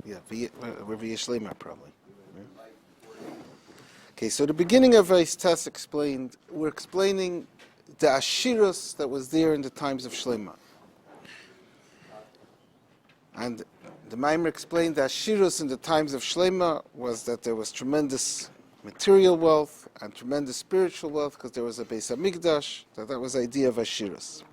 Yeah, V'yeshlema probably. Okay, so the beginning of Vayis Tes explained, we're explaining the Ashirus that was there in the times of Shlema. And the Maimer explained that Ashirus in the times of Shlema was that there was tremendous material wealth and tremendous spiritual wealth because there was a Beis HaMikdash, that was the idea of Ashirus.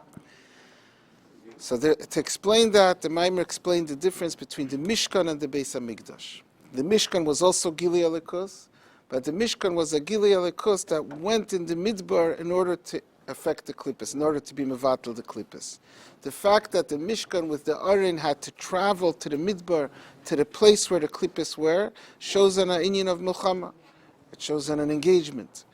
So to explain that, the Maimer explained the difference between the Mishkan and the Beis HaMikdash. The Mishkan was also Gili Elikos, but the Mishkan was a Gili Elikos that went in the Midbar in order to affect the Klippus, in order to be Mevatel the Klippus. The fact that the Mishkan with the Arin had to travel to the Midbar, to the place where the Klippus were, shows an inyan of Milchama. It shows an engagement.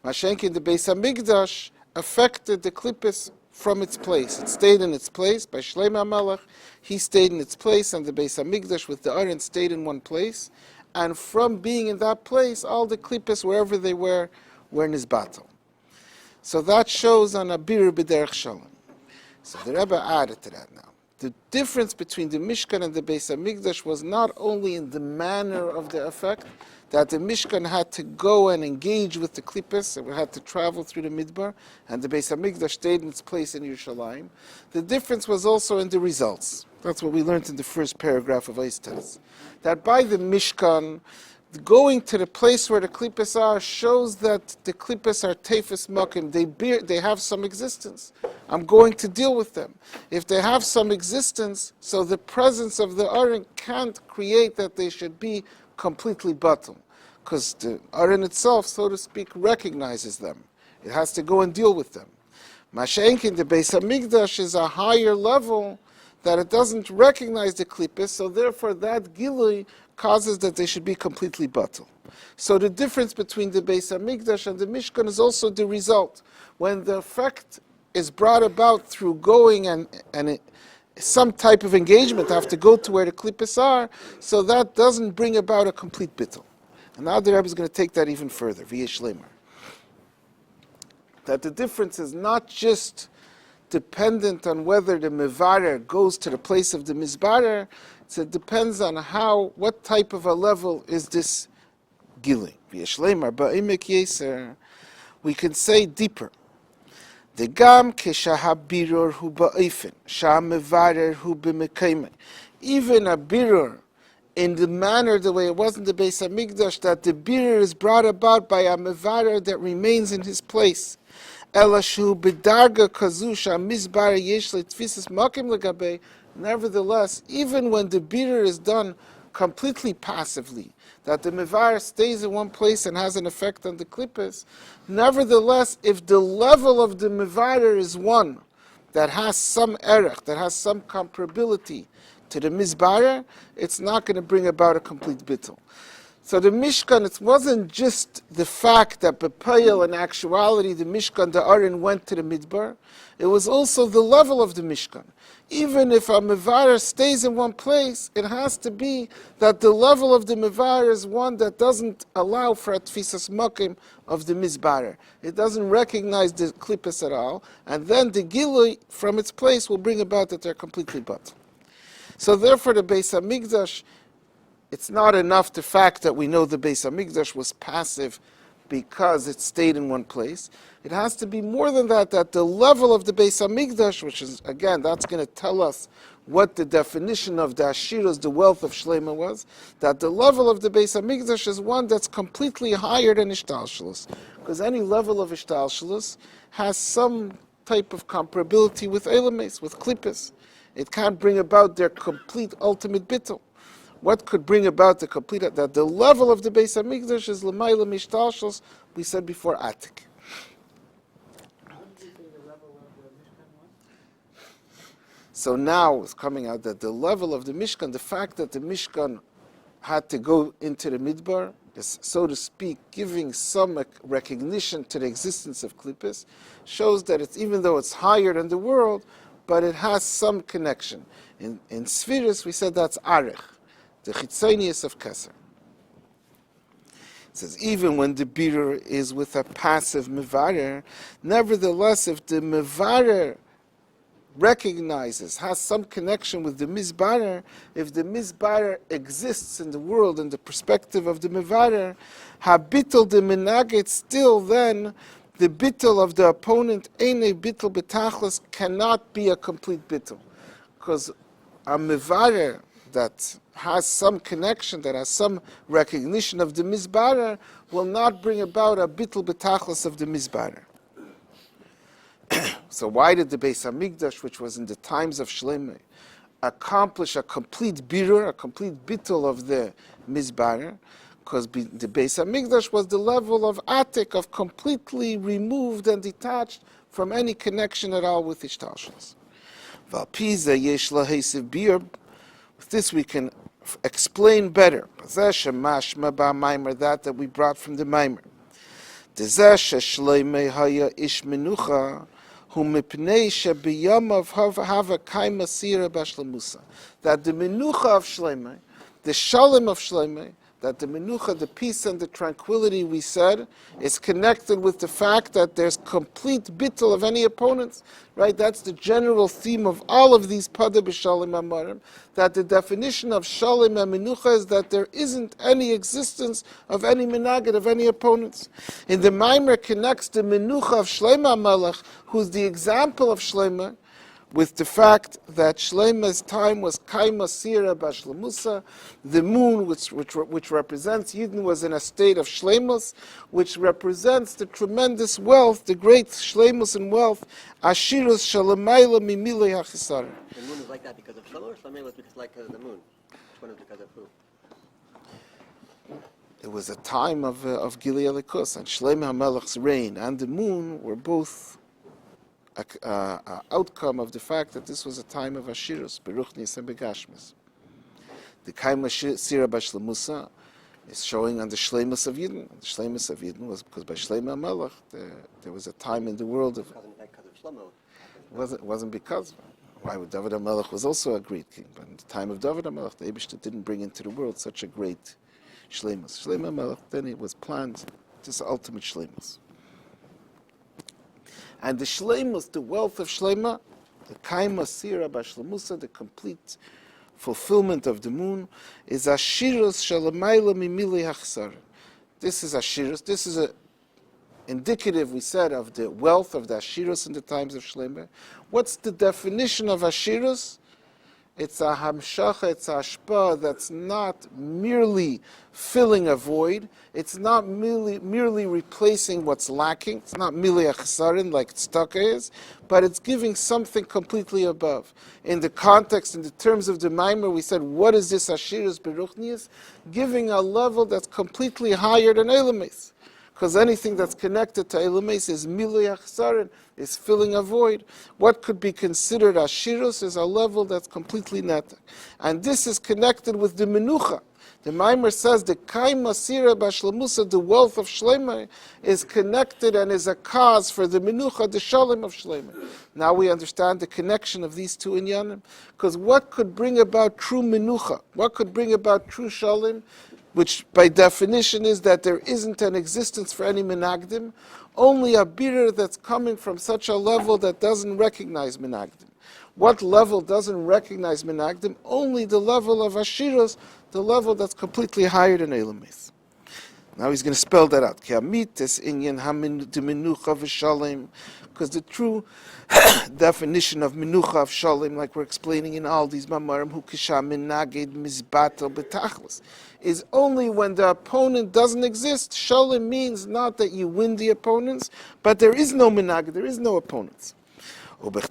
Mashenkin, the Beis HaMikdash affected the Klippus from its place. It stayed in its place. By Shlomo HaMelech, he stayed in its place, and the Beis HaMikdash with the Aron stayed in one place. And from being in that place, all the klippos, wherever they were nizbatel. So that shows on a birur b'derech shalom. So the Rebbe added to that now. The difference between the Mishkan and the Beis HaMikdash was not only in the manner of the effect, that the Mishkan had to go and engage with the klippos, it had to travel through the Midbar, and the Beis HaMikdash stayed in its place in Yerushalayim. The difference was also in the results. That's what we learned in the first paragraph of Vayis Tes. That by the Mishkan, going to the place where the klippos are shows that the klippos are teifes makim. They have some existence. I'm going to deal with them. If they have some existence, so the presence of the Aron can't create that they should be completely batel, because the Aron itself, so to speak, recognizes them. It has to go and deal with them. Masha'enkin, the Beis HaMikdash is a higher level that it doesn't recognize the klippos, so therefore that gilui causes that they should be completely batel. So the difference between the Beis HaMikdash and the Mishkan is also the result. When the effect is brought about through going and some type of engagement, have to go to where the klippos are, so that doesn't bring about a complete bittul. And now the Rebbe is going to take that even further, v'yeshlema. That the difference is not just dependent on whether the mevarer goes to the place of the mizbarer, so it depends on what type of a level is this gili. V'yeshlema, ba'imek yeser, we can say deeper. The gam keshahabirur hu ba'ifin, sha'mevarer hu b'mekayme. Even a birur, in the manner, the way it was in the Beis HaMikdash, that the birur is brought about by a mevarer that remains in his place. Elashu b'darga kazu sha'mizbar yesh le'tfisis makim legabe. Nevertheless, even when the birur is done completely passively, that the mevar stays in one place and has an effect on the klippos, nevertheless, if the level of the mevarer is one that has some erech, that has some comparability to the mizbarer, it's not going to bring about a complete bittul. So the Mishkan, it wasn't just the fact that B'Payel, in actuality, the Mishkan, the Aron went to the Midbar. It was also the level of the Mishkan. Even if a Mevarer stays in one place, it has to be that the level of the Mevarer is one that doesn't allow for a Tfisas Makim of the Mizbarer. It doesn't recognize the klippos at all, and then the Gilui from its place will bring about that they're completely batel. So therefore the Beis HaMikdash, it's not enough the fact that we know the Beis HaMikdash was passive because it stayed in one place. It has to be more than that, that the level of the Beis HaMikdash, which is, again, that's going to tell us what the definition of the Ashiras, the wealth of Shlema was, that the level of the Beis HaMikdash is one that's completely higher than Ishtalshalos. Because any level of Ishtalshalos has some type of comparability with Elames, with Klippos. It can't bring about their complete ultimate bittul. What could bring about the complete, that the level of the Beis HaMikdash is l'mayla mishtalshos, we said before, atik. So now it's coming out that the level of the Mishkan, the fact that the Mishkan had to go into the Midbar, is, so to speak, giving some recognition to the existence of klippos, shows that it's, even though it's higher than the world, but it has some connection. In Sfiris, we said that's arich, the chitzonius of Keser. It says, even when the birur is with a passive mevarer, nevertheless, if the mevarer recognizes, has some connection with the Mizbarer, if the Mizbarer exists in the world in the perspective of the Mevarer, habitul de menaged, still then the bittul of the opponent, eine bittul betachlis, cannot be a complete bittul. Because a Mevarer that has some connection, that has some recognition of the Mizbarer, will not bring about a bittul betachlis of the Mizbarer. So why did the Beis Hamikdash, which was in the times of Shlomo, accomplish a complete birur, a complete bittul of the Mizbarer? Because the Beis Hamikdash was the level of atik, of completely removed and detached from any connection at all with Ishtalshus. With this we can explain better. That we brought from the Maimer. That the menucha of Shlomo, the shalom of Shlomo, that the menucha, the peace and the tranquility, we said, is connected with the fact that there's complete bittul of any opponents. Right? That's the general theme of all of these Padah BeShalom Amarim, that the definition of shalom and menucha is that there isn't any existence of any menaged, of any opponents. In the Maimer connects the menucha of Shlomo HaMelech, who's the example of Shlomo, with the fact that Shlomo's time was Kaima Sira Bashlemusa, the moon which represents Yidden was in a state of Shlemos, which represents the tremendous wealth, the great Shlemos and wealth, Ashirus Shalamayla Mimile HaChisar. The moon is like that because of Shlomo, or Shlomo was because like the moon? Which one is because of who? It was a time of Gilui Elikus, and Shlomo HaMelech's reign and the moon were both outcome of the fact that this was a time of Ashirus, Beruchnis and Begashmis. The Kaima Sira Bashlemusa is showing on the Shlemus of Yidden. The Shlemus of Yidden was because by Shlomo HaMelech there was a time in the world of... Because of Shlomo. It wasn't because... Why would David HaMelech was also a great king, but in the time of David HaMelech, the Eibishter didn't bring into the world such a great Shlemus. Shlomo HaMelech, then it was planned, this ultimate Shlemus. And the Shleimus, the wealth of Shleima, the Kaima Sira Bashlemusa, the complete fulfillment of the moon, is Ashirus Shalamayla Mimili Hachsar. This is Ashirus. This is a indicative, we said, of the wealth of the Ashirus in the times of Shleima. What's the definition of Ashirus? It's a hamshacha, it's a hashpa that's not merely filling a void. It's not merely replacing what's lacking. It's not merely a chesaron like tzedakah is, but it's giving something completely above. In the context, in the terms of the Maimer, we said, what is this Ashirus Beruchnius? Giving a level that's completely higher than Elamis. Because anything that's connected to Elamis is milui achsarin, is filling a void. What could be considered Ashirus is a level that's completely netak. And this is connected with the menucha. The Maimer says the kaima sira bashlemusa, the wealth of Shlomo, is connected and is a cause for the menucha, the shalom of Shlomo. Now we understand the connection of these two inyanim. Because what could bring about true menucha? What could bring about true shalom? Which by definition is that there isn't an existence for any menagdim, only a birur that's coming from such a level that doesn't recognize menagdim. What level doesn't recognize menagdim? Only the level of Ashirus, the level that's completely higher than Elamis. Now he's going to spell that out. Because the true definition of menucha of shalom, like we're explaining in all these mamarim, hu kisham minaged mizbatel betachlis, is only when the opponent doesn't exist. Shalom means not that you win the opponents, but there is no minaged, there is no opponents. How can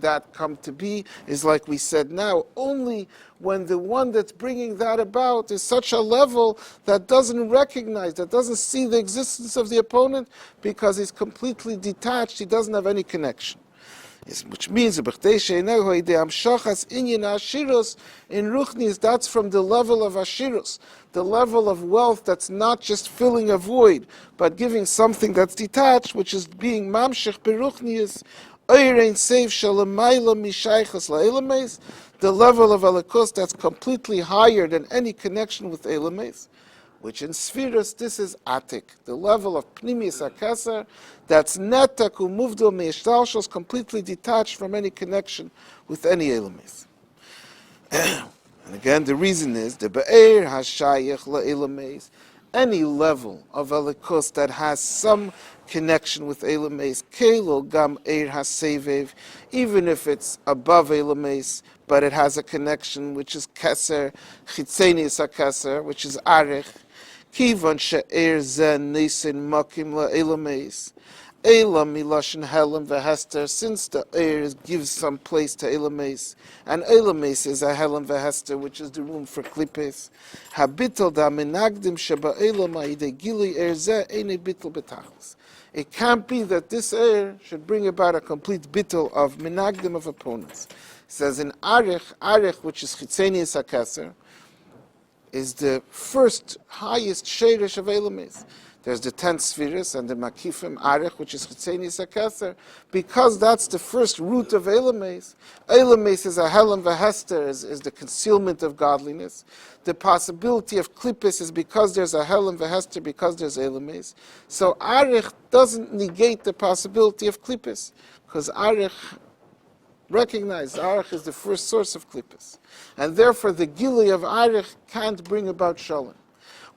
that come to be? Is like we said now, only when the one that's bringing that about is such a level that doesn't recognize, that doesn't see the existence of the opponent because he's completely detached, he doesn't have any connection. Yes, which means in Ruchnis, that's from the level of Ashirus, the level of wealth that's not just filling a void, but giving something that's detached, which is being mamshech beruchnius, oirein seif shalamayla mishaychas la'elames, the level of elikus that's completely higher than any connection with elames. which in Sfiras, this is Atik, the level of Pnimius HaKeser, that's Netak Umuvdil Meishtalshos, completely detached from any connection with any Elamis. And again, the reason is, the Be'er HaShayach LaElamis, any level of Elikos that has some connection with Elames, Kelo Gam Eir HaSevev, even if it's above Elames, but it has a connection which is Keser, Chitzenius HaKeser, which is Arech, Kivan She'er Zen Nisin Makim LaElames, Elam Milashin Helam Vehester, since the air gives some place to Elames, and Elames is a Helam Vehester, which is the room for Klippes. Habitel da Menagdim Sheba Elam Aide Gili Er Zeh Eine Bittel Betachlis. It can't be that this air should bring about a complete bittel of Menagdim of opponents. It says in Arech, which is Chitzenius HaKeser, is the first highest Sheirish of Elames. There's the 10 spheres and the Makifim Arech, which is Chitzenius HaKeser, because that's the first root of Elames. Elames is a Helam Vehester, is the concealment of godliness. The possibility of Klippis is because there's a Helam Vehester, because there's Elames. So Arech doesn't negate the possibility of Klippis, because Arech recognizes Arech is the first source of Klippis. And therefore the Gili of Arech can't bring about Shalom.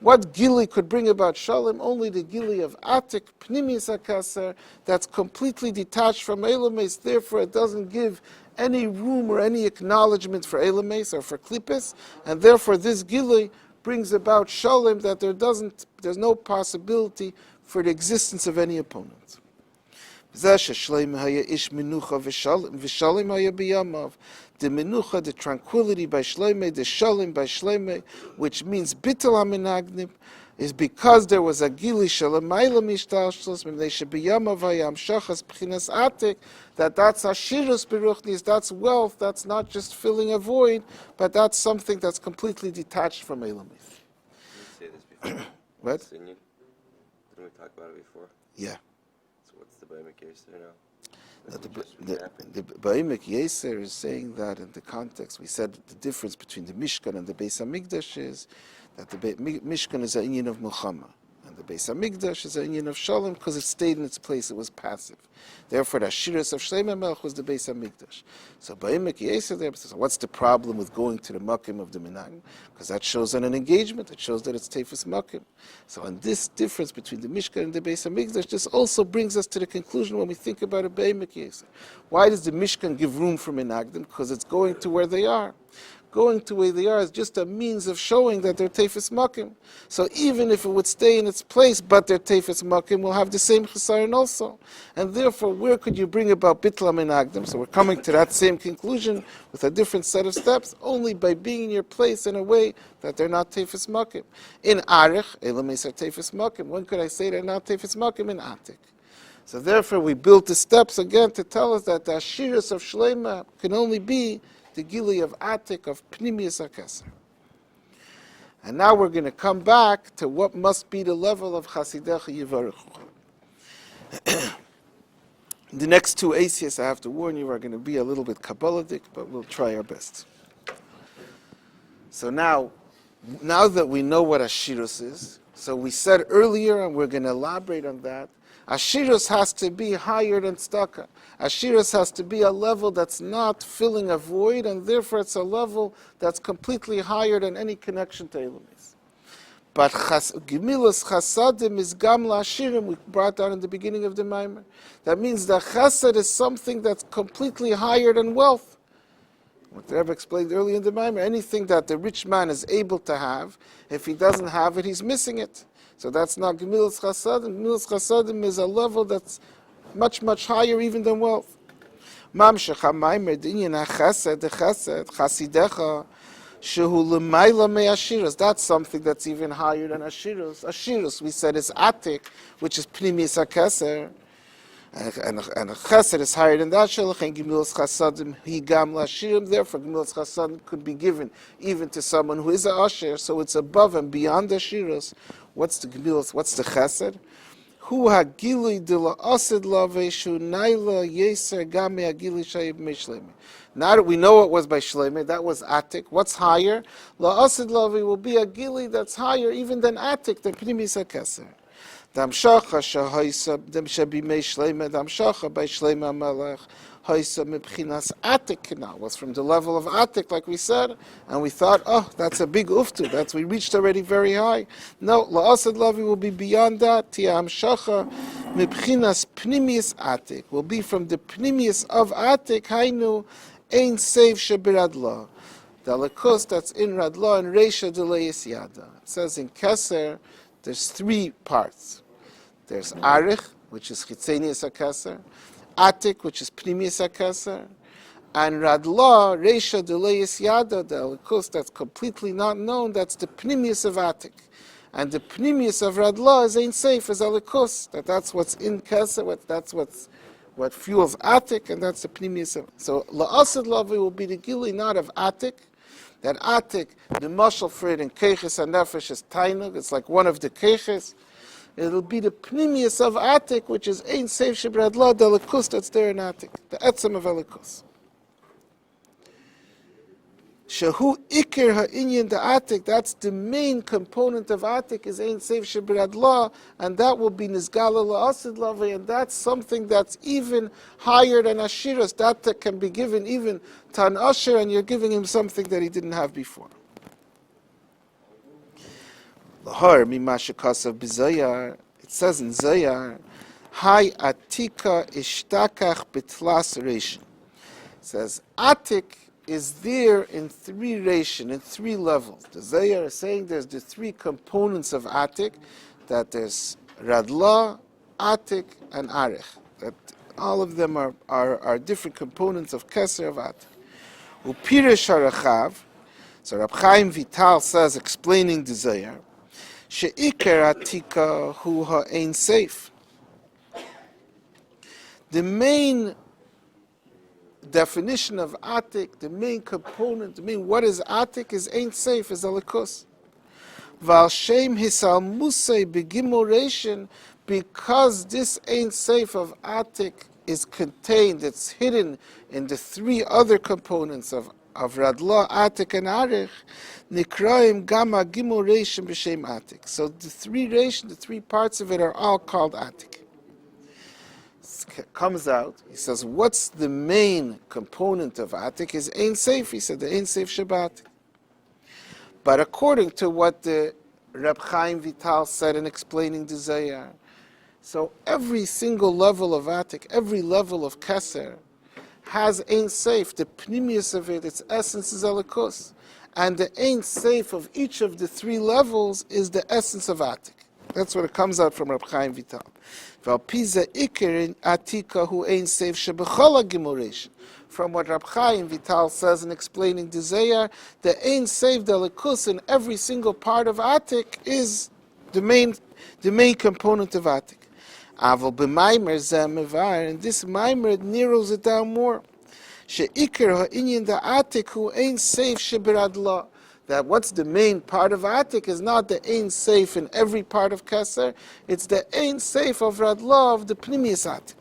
What Gili could bring about Shalom? Only the Gili of Atik, Pnimius HaKeser, that's completely detached from Elames, therefore it doesn't give any room or any acknowledgement for Elames or for Klippis, and therefore this Gili brings about Shalom, that there's no possibility for the existence of any opponent. The menucha, the tranquility by Shleime, the shalom by Shleime, which means bitul hamenagdim, is because there was a gili shalamayla mishtalshlos mimnei shebiyamav hayam shachas b'chinas atik, that's ashirus beruchnis, that's wealth, that's not just filling a void, but that's something that's completely detached from Elamis. Did you say this before? What? Didn't we talk about it before? Yeah. So what's the Baimek case there now? The Baimek Yeser is saying that in the context, we said the difference between the Mishkan and the Beis HaMikdash is that the Mishkan is an inyan of Milchama, and the Beis HaMikdash is an inyan of Shalom because it stayed in its place, it was passive. Therefore, the Ashiras of Shleim HaMelech was the Beis HaMikdash. So Baimek Yeser there says, what's the problem with going to the Makim of the Minagim? Because that shows an engagement, it shows that it's Tefus Makim. So on this difference between the Mishkan and the Beis HaMikdash, this also brings us to the conclusion when we think about a Baimek Yeser. Why does the Mishkan give room for Minagdim? Because it's going to where they are. Going to where they are is just a means of showing that they're Tefus Makim. So even if it would stay in its place, but they're Tefus Makim, will have the same Chesaron also. And therefore, where could you bring about Bitla Minagdim? So we're coming to that same conclusion with a different set of steps, only by being in your place in a way that they're not Tefus Makim. In Arech, Elames are Tefus Makim. When could I say they're not Tefus Makim? In Atik. So therefore, we built the steps again to tell us that the Ashiras of Shleima can only be the Gili of Atik, of Pnimius HaKeser. And now we're going to come back to what must be the level of Chasidecha Yivarechu. The next two ACS, I have to warn you, are going to be a little bit Kabbalic, but we'll try our best. So now that we know what Ashirus is, so we said earlier, and we're going to elaborate on that, Ashirus has to be higher than Staka. Ashirus has to be a level that's not filling a void, and therefore it's a level that's completely higher than any connection to Elamis. But Gemilas Chasadim is Gamla Ashirim, we brought down in the beginning of the Maimer. That means that Chasad is something that's completely higher than wealth. What the Rebbe explained earlier in the Maimer, anything that the rich man is able to have, if he doesn't have it, he's missing it. So that's not Gemilas Chasadim. Gemilas Chasadim is a level that's much, much higher even than wealth. Mamshech HaMaimer Dinyan HaChased, the Chased, Chasidecha, Shehu L'mayla me'ashiras. That's something that's even higher than Ashiras. Ashiras, we said, is Atik, which is Pnimius HaKeser. And Chesed is higher than that. And Gemilas Chasadim Higam L'Ashirim. Therefore, Gemilas Chasadim could be given even to someone who is a Asher. So it's above and beyond Ashiras. What's the Gemilas? What's the Chesed? Hu hagilui de la asid lave shu naila yeser game hagilui shayib mishlemi. Now that we know it was by Shlomo, that was Atik. What's higher? La asid lave will be a gili that's higher even than Atik, than Pnimis HaKeser. Damshacha shahaisa dem shabimei Shlomo damshacha by Shlomo Melech haisa mebchinas Atik now was from the level of Atik, like we said, and we thought, oh, that's a big uftu. We reached already very high. No, la'asad lavi will be beyond that. Tia amshacha mebchinas pnimius Atik will be from the pnimius of Atik. Hainu ein seif shebiradla. The lakus that's in Radla and Reisha Delayis Yada. It says in Keser, there's three parts. There's Arich, which is Chitzenius HaKeser, Atik, which is Pnimius HaKeser, and Radla, Reisha Delayis Yada, the lakus that's completely not known, that's the Pnimius of Atik. And the Pnimius of Radla is Ein Seif, is Alikus, that's what's in Keser, that's what fuels Atik, and that's the Pnimius of. So La'asad Lavi will be the Gili not of Atik. That Atik, the mashal for it in Keiches and Nefesh is Tainug, it's like one of the Keiches. It'll be the Pnimius of Atik, which is Ein Seif Shebradla, the Elikus that's there in Atik, the Etzem of Elikus. Shehu Iker Ha'inyan the Atik, that's the main component of Atik, is Ein Seif Shebradla, and that will be Nizgala La'asid Lavi, and that's something that's even higher than Ashiras, that can be given even to an Asher, and you're giving him something that he didn't have before. Lahar Mimashakasav B'Zayar, it says in Zayar, Hai Atika Ishtakach B'Tlas Reishin. It says, Atik is there in three ration, in three levels. The Zayar is saying there's the three components of Atik, that there's Radla, Atik, and Arich. That all of them are different components of Keser of Atik. Upirish Harachav, so Rab Chaim Vital says, explaining the Zayar, She'ikar Atika hu ha'ein seif. The main definition of Atik, the main component, what is Atik is Ein Seif, is Alikus. Val Shem Hisal Musay Begimoration, because this Ein Seif of Atik is contained, it's hidden in the three other components of Radla, Atik, and Arich, Nikraim Gama Gimoration B'Shem Atik. So the three parts of it are all called Atik. Comes out, he says, what's the main component of Atik is Ein Seif. He said, the Ein Seif Shabbat. But according to what the Reb Chaim Vital said in explaining the Zayar, so every single level of Atik, every level of Keser, has Ein Seif, the pnimius of it, its essence is Elikus. And the Ein Seif of each of the three levels is the essence of Atik. That's what it comes out from Reb Chaim Vital. From what Reb Chaim Vital says in explaining the Zayar, the Ein Seif, the Elikus in every single part of Atik is the main component of Atik. Aval b'maimer zeh mevar, and this maimer narrows it down more. She'ikar ha'inyan the Atik hu Ein Seif sheberadla. That what's the main part of Atik is not the Ein Seif in every part of Keser, it's the Ein Seif of Radla of the Pnimius Atik.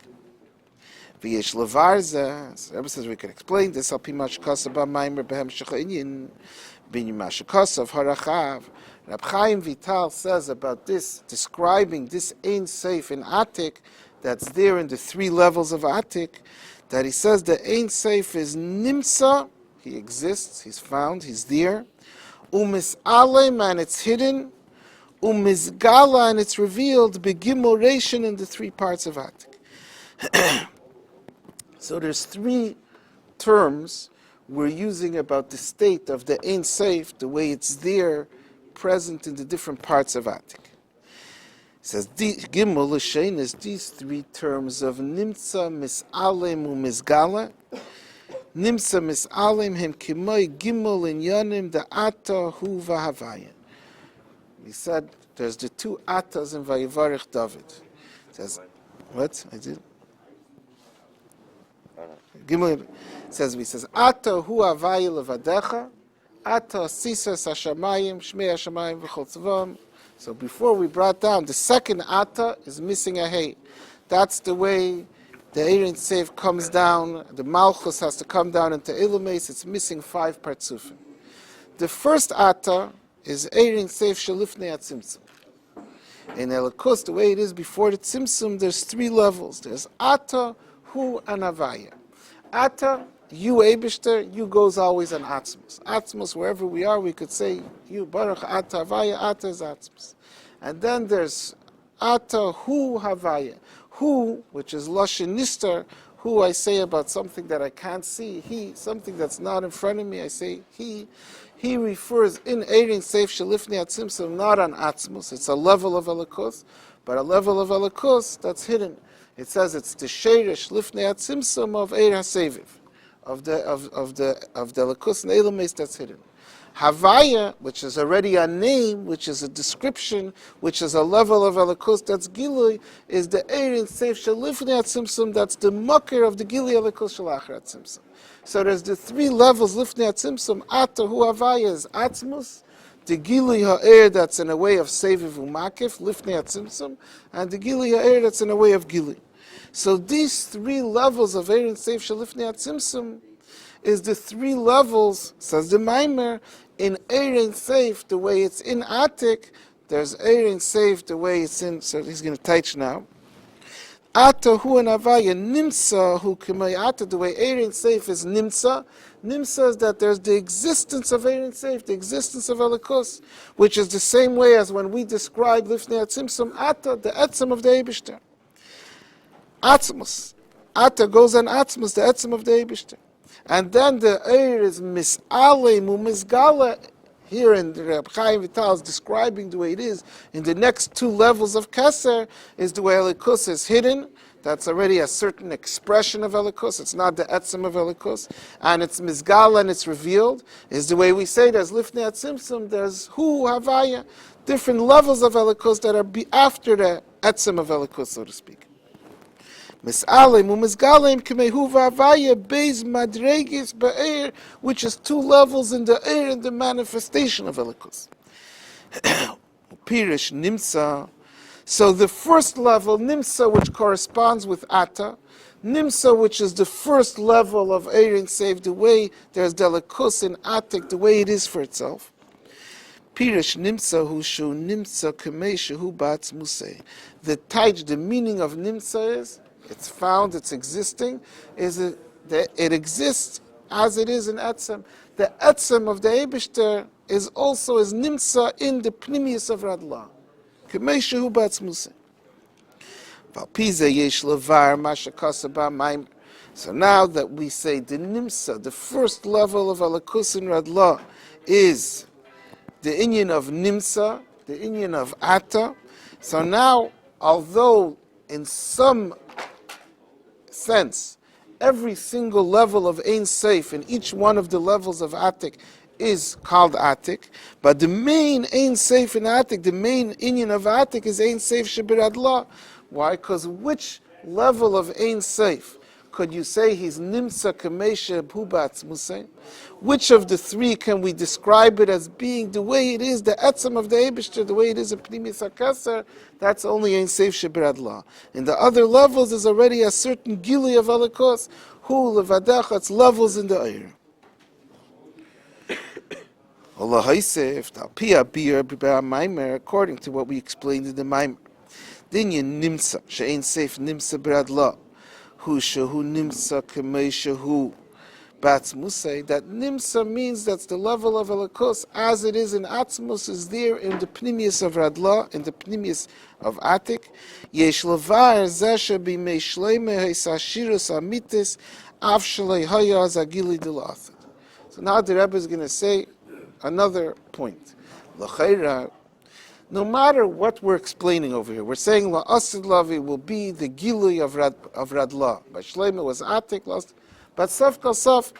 V'yesh levarze, so Rebbe says we can explain this, al pi mashkasa b'maimer b'hem shecha'inyan, b'nyi mashkasa harachav. Rab Chaim Vital says about this, describing this Ein Seif in Atik, that's there in the three levels of Atik, that he says the Ein Seif is Nimsa, he exists, he's found, he's there, Umis'alem, and it's hidden, Umisgala, and it's revealed, Begimoration in the three parts of Atik. So there's three terms we're using about the state of the Ein Seif, the way it's there, present in the different parts of Atik. It says, Gimel L'Shein is these three terms of Nimtza, Mis'alem, Umisgala. Nimtza, Mis'alem, Hem Kimoi, Gimel, in Yanim, the Ata, Hu, Vahavaya. He said, there's the two Atas in Vayivarech David. It says, what? I did? Gimel, it says, Ata, Hu, Havaya, Levadecha, Ata Sisas Hashamayim, Shmei Hashamayim V'chol Tzvam, So before we brought down, the second Ata is missing a Hey. That's the way the Eirin Seif comes down. The Malchus has to come down into Ilumes. It's missing 5 Partsufim. The first Ata is Eirin Seif Shalifnei Atzimtzum. In Elikus, the way it is before the Tzimtzum, there's 3 levels. There's Ata, Hu, and Avaya. Ata, you Eibishter, you goes always on Atzmus. Atzmus, wherever we are, we could say, you Baruch Ata Avaya, Ata is Atzmus. And then there's Ata, Hu, Havaya. Hu, which is Lashon Nistar, who I say about something that I can't see. He, something that's not in front of me, I say he. He refers in Eirin Seif Shalifnei Atzimtzum, not on Atzmus. It's a level of Elikus, but a level of Elikus that's hidden. It says it's the Sheirish Lifnei Atzimtzum of Eir HaSeviv, of the Elikus and Eilumes that's hidden. Havaya, which is already a name, which is a description, which is a level of Elikus that's Gilui, is the Eirin Seif Shalifnei Atzimtzum, that's the Makir of the Gilui Elikus Shalachar Atzimtzum. So there's the 3 levels, Lifnei Atzimtzum, Ata, Hu, Havaya is Atzmus, the Gilui Ha'er that's in a way of Seviv Umakif, Lifnei Atzimtzum, and the Gilui Ha'er that's in a way of Gilui. So these 3 levels of Eirin Seif Shalifnei Atzimtzum is the 3 levels, says the Maimer, in Eirin Seif, the way it's in Atik, there's Eirin Seif, the way it's in, so he's going to teach now. Ata hu and avaya nimsa hu k'may ata, the way Eirin Seif is nimsa. Nimsa is that there's the existence of Eirin Seif, the existence of Elikus, which is the same way as when we describe Lifnei Atzimtzum, Ata, the etzem of the Eibishter. Atzmus. Ata goes on Atzmus, the etzem of the Eibishter. And then the Eir is mis'ale mu misgala. Here in the Reb Chaim Vital is describing the way it is. In the next 2 levels of Keser is the way Elikus is hidden. That's already a certain expression of Elikus. It's not the etzem of Elikus. And it's misgala and it's revealed. Is the way we say there's Lifnei Atzimtzum, there's Hu, Havaya. Different levels of Elikus that are after the etzem of Elikus, so to speak. Mis'alem u'mizgalem k'mehu v'avaya beis madregis ba'er, which is 2 levels in the air and the manifestation of Elikus. Pirish nimsa. So the first level, nimsa, which corresponds with Ata, nimsa, which is the first level of Eirin Seif, the way there's the Elikus in Atik, the way it is for itself. Pirish nimsa hu shu nimsa k'mei shehu ba'atz musei. The taich, the meaning of nimsa is, it's found, it's existing, it exists as it is in Etzem. The Etzem of the Eibishter is also is nimsa in the Pnimius of Radla. K'mei shehu ba'atzmusei. V'alpize yesh levar masha kasaba maimer. So now that we say the nimsa, the first level of Elikus in Radla, is the inyan of nimsa, the inyan of Ata. So now, although in some sense, every single level of Ein Seif in each one of the levels of Atik is called Atik, but the main Ein Seif in Atik, the main inyan of Atik is Ein Seif Shebiradla. Why? Because which level of Ein Seif could you say he's Nimsa Kamesha Bhubatz Musain? Which of the 3 can we describe it as being the way it is, the etzem of the Eibishter, the way it is in Pnimis HaKaser? That's only Ein Seif Shebiradla. In the other levels, there's already a certain Gili of Elikus, who Levadach, it's levels in the Eir. According to what we explained in the Maimer. Dinyan Nimsa, She'ein Seif Nimsa Biradla. Hu shehu nimsa k'mei shehu b'atzmusei. That nimsa means that's the level of Elikus as it is in Atzmus, is there in the Pnimius of Radla, in the Pnimius of Atik. Yesh levar zeh b'mei shleimei ha'isashirus amitis av shalei haya zagili dilathid. So now the Rebbe is going to say another point. L'cheira, no matter what we're explaining over here, we're saying La'asid Lavi will be the Gilui of Radla. By Shleima was Atik, but Saf Kasaf,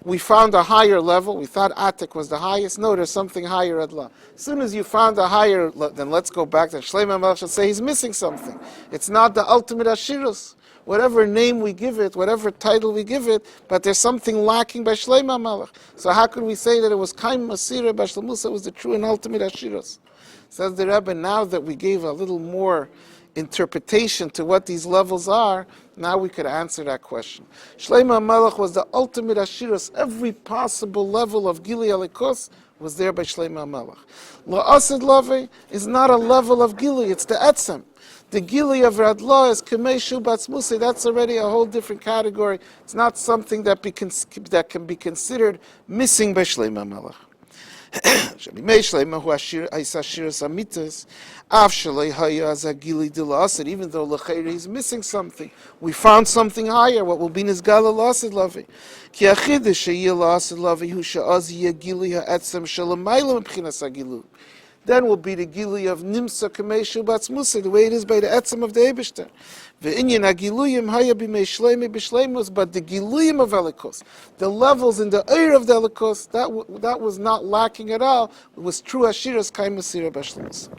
we found a higher level. We thought Atik was the highest. No, there's something higher Radla. As soon as you found a higher, then let's go back to Shleima Melech and say he's missing something. It's not the ultimate Ashirus. whatever name we give it, whatever title we give it, but there's something lacking by Shlomo Melech. So how could we say that it was Kaim Masira by Shlomusa was the true and ultimate Ashiros? Says the Rebbe, now that we gave a little more interpretation to what these levels are, now we could answer that question. Shlomo Melech was the ultimate Ashiros. Every possible level of Gili Alikos was there by Shlomo Melech. La'asid Lavi is not a level of Gili, it's the Etzem. The Gili of Radla is Kameshu Batzmusi. That's already a whole different category. It's not something that can be considered missing by Shlomo Melech. Even though L'cheira is missing something, we found something higher. What will be Nizgala L'Asid Lavi? Ki achidish sheyeh L'Asid Lavi hu she'az yeh Gili ha'etzem shelamayla m'bchinas hagilu. Then will be the Gili of Nimsa Kameshu Batzmusa, the way it is by the Etzem of the Eibishter. Ve'inyan ha'giluyim haya b'mei shleimi b'shleimus, but the Giluyim of Elikos, the levels in the Eir of the Elikos, that was not lacking at all. It was true Ashiras Kaim Masira B'Shleimus.